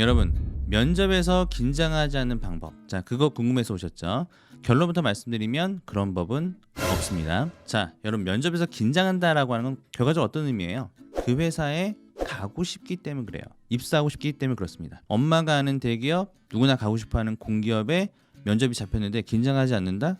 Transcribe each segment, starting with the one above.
여러분, 면접에서 긴장하지 않는 방법. 자, 그거 궁금해서 오셨죠? 결론부터 말씀드리면 그런 법은 없습니다. 자, 여러분, 면접에서 긴장한다라고 하는 건 결과적으로 어떤 의미예요? 그 회사에 가고 싶기 때문에 그래요. 입사하고 싶기 때문에 그렇습니다. 엄마가 아는 대기업, 누구나 가고 싶어하는 공기업에 면접이 잡혔는데 긴장하지 않는다?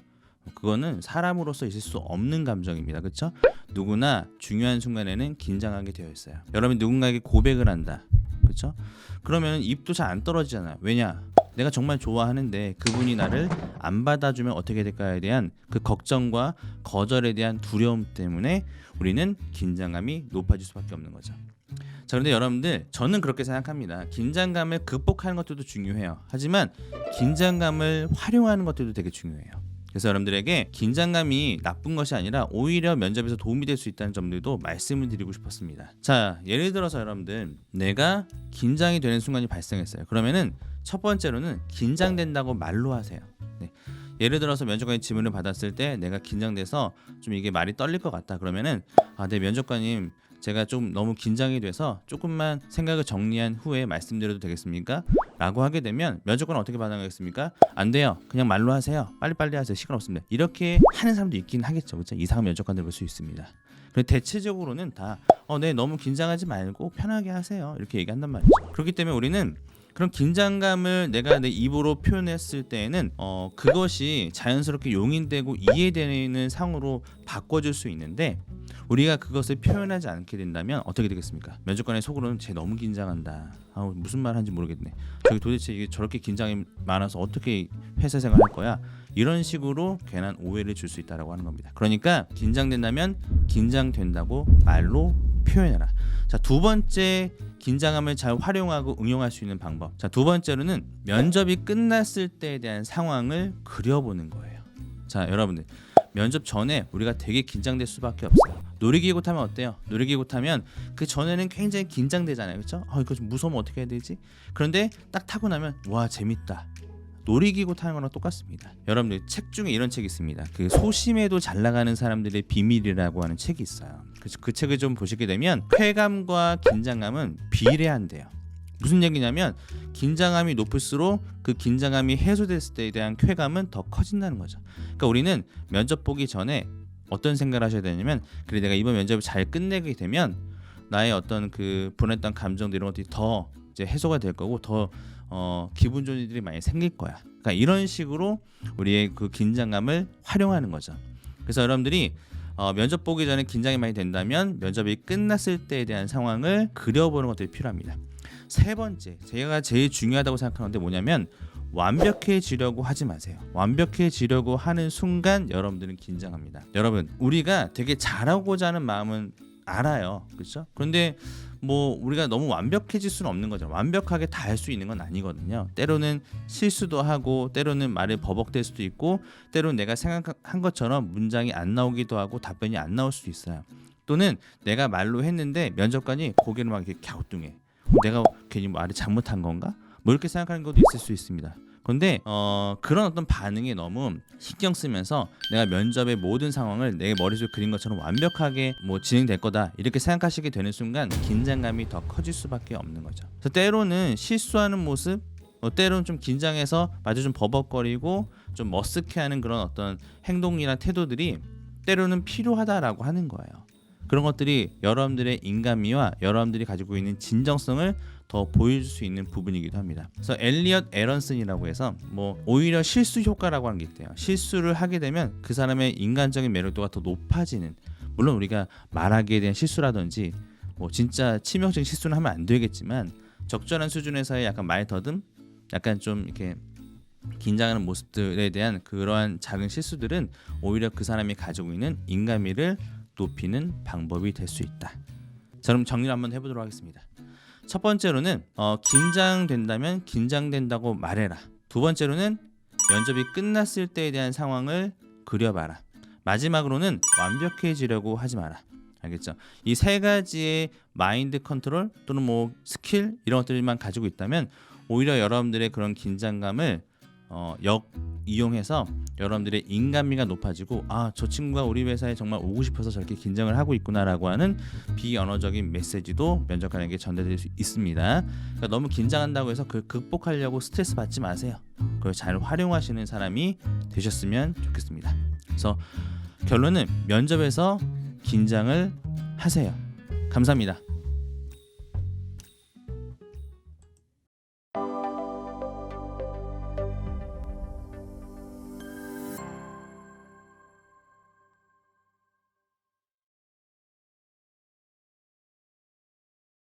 그거는 사람으로서 있을 수 없는 감정입니다. 그렇죠? 누구나 중요한 순간에는 긴장하게 되어 있어요. 여러분이 누군가에게 고백을 한다. 그렇죠? 그러면 입도 잘 안 떨어지잖아요. 왜냐? 내가 정말 좋아하는데 그분이 나를 안 받아주면 어떻게 될까에 대한 그 걱정과 거절에 대한 두려움 때문에 우리는 긴장감이 높아질 수밖에 없는 거죠. 자, 그런데 여러분들, 저는 그렇게 생각합니다. 긴장감을 극복하는 것들도 중요해요. 하지만 긴장감을 활용하는 것들도 되게 중요해요. 그래서 여러분들에게 긴장감이 나쁜 것이 아니라 오히려 면접에서 도움이 될 수 있다는 점들도 말씀을 드리고 싶었습니다. 자, 예를 들어서 여러분들, 내가 긴장이 되는 순간이 발생했어요. 그러면은 첫 번째로는 긴장된다고 말로 하세요. 네. 예를 들어서 면접관이 질문을 받았을 때 내가 긴장돼서 좀 이게 말이 떨릴 것 같다. 그러면은 네, 면접관님, 제가 좀 너무 긴장이 돼서 조금만 생각을 정리한 후에 말씀드려도 되겠습니까? 라고 하게 되면 면접관은 어떻게 반응하겠습니까? 안 돼요. 그냥 말로 하세요. 빨리빨리 하세요. 시간 없습니다. 이렇게 하는 사람도 있긴 하겠죠. 그렇죠? 이상한 면접관들 볼 수 있습니다. 그리고 대체적으로는 다 네, 너무 긴장하지 말고 편하게 하세요. 이렇게 얘기한단 말이죠. 그렇기 때문에 우리는 그런 긴장감을 내가 내 입으로 표현했을 때에는 그것이 자연스럽게 용인되고 이해되는 상으로 바꿔줄 수 있는데, 우리가 그것을 표현하지 않게 된다면 어떻게 되겠습니까? 면접관의 속으로는 쟤 너무 긴장한다. 무슨 말 하는지 모르겠네. 저기 도대체 이게 저렇게 긴장이 많아서 어떻게 회사 생활할 거야? 이런 식으로 괜한 오해를 줄 수 있다라고 하는 겁니다. 그러니까 긴장된다면 긴장된다고 말로 표현해라. 자, 두 번째, 긴장감을 잘 활용하고 응용할 수 있는 방법. 자, 두 번째로는 면접이 끝났을 때에 대한 상황을 그려보는 거예요. 자, 여러분들, 면접 전에 우리가 되게 긴장될 수밖에 없어요. 놀이기구 타면 어때요? 놀이기구 타면 그 전에는 굉장히 긴장되잖아요. 그렇죠? 이거 좀 무서우면 어떻게 해야 되지? 그런데 딱 타고 나면 와, 재밌다. 놀이기구 타는 거랑 똑같습니다. 여러분들, 책 중에 이런 책이 있습니다. 그 소심해도 잘 나가는 사람들의 비밀이라고 하는 책이 있어요. 그 책을 좀 보시게 되면 쾌감과 긴장감은 비례한대요. 무슨 얘기냐면 긴장감이 높을수록 그 긴장감이 해소됐을 때에 대한 쾌감은 더 커진다는 거죠. 그러니까 우리는 면접 보기 전에 어떤 생각을 하셔야 되냐면, 그래, 내가 이번 면접을 잘 끝내게 되면 나의 어떤 그 보냈던 감정들 이런 것들이 더 이제 해소가 될 거고 더 기분 좋은 일들이 많이 생길 거야. 그러니까 이런 식으로 우리의 그 긴장감을 활용하는 거죠. 그래서 여러분들이 면접 보기 전에 긴장이 많이 된다면 면접이 끝났을 때에 대한 상황을 그려보는 것들이 필요합니다. 세 번째, 제가 제일 중요하다고 생각하는 게 뭐냐면, 완벽해지려고 하지 마세요. 완벽해지려고 하는 순간 여러분들은 긴장합니다. 여러분, 우리가 되게 잘하고자 하는 마음은 알아요. 그렇죠? 그런데 우리가 너무 완벽해질 수는 없는 거죠. 완벽하게 다 할 수 있는 건 아니거든요. 때로는 실수도 하고, 때로는 말을 버벅댈 수도 있고, 때로는 내가 생각한 것처럼 문장이 안 나오기도 하고 답변이 안 나올 수도 있어요. 또는 내가 말로 했는데 면접관이 고개를 막 이렇게 갸우뚱해. 내가 괜히 말을 잘못한 건가? 이렇게 생각하는 것도 있을 수 있습니다. 그런데 그런 어떤 반응에 너무 신경 쓰면서 내가 면접의 모든 상황을 내 머릿속에 그린 것처럼 완벽하게 진행될 거다 이렇게 생각하시게 되는 순간 긴장감이 더 커질 수밖에 없는 거죠. 그래서 때로는 실수하는 모습, 때로는 좀 긴장해서 마저 좀 버벅거리고 좀 머쓱해하는 그런 어떤 행동이나 태도들이 때로는 필요하다라고 하는 거예요. 그런 것들이 여러분들의 인간미와 여러분들이 가지고 있는 진정성을 더 보여줄 수 있는 부분이기도 합니다. 그래서 엘리엇 에런슨이라고 해서 오히려 실수 효과라고 하는 게 있대요. 실수를 하게 되면 그 사람의 인간적인 매력도가 더 높아지는, 물론 우리가 말하기에 대한 실수라든지 진짜 치명적인 실수는 하면 안 되겠지만 적절한 수준에서의 약간 말더듬, 약간 좀 이렇게 긴장하는 모습들에 대한 그러한 작은 실수들은 오히려 그 사람이 가지고 있는 인간미를 높이는 방법이 될 수 있다. 자, 그럼 정리를 한번 해보도록 하겠습니다. 첫 번째로는 긴장된다면 긴장된다고 말해라. 두 번째로는 면접이 끝났을 때에 대한 상황을 그려봐라. 마지막으로는 완벽해지려고 하지 마라. 알겠죠? 이 세 가지의 마인드 컨트롤 또는 스킬 이런 것들만 가지고 있다면 오히려 여러분들의 그런 긴장감을 역 이용해서 여러분들의 인간미가 높아지고 아, 저 친구가 우리 회사에 정말 오고 싶어서 저렇게 긴장을 하고 있구나라고 하는 비언어적인 메시지도 면접관에게 전달될 수 있습니다. 그러니까 너무 긴장한다고 해서 그 극복하려고 스트레스 받지 마세요. 그걸 잘 활용하시는 사람이 되셨으면 좋겠습니다. 그래서 결론은 면접에서 긴장을 하세요. 감사합니다.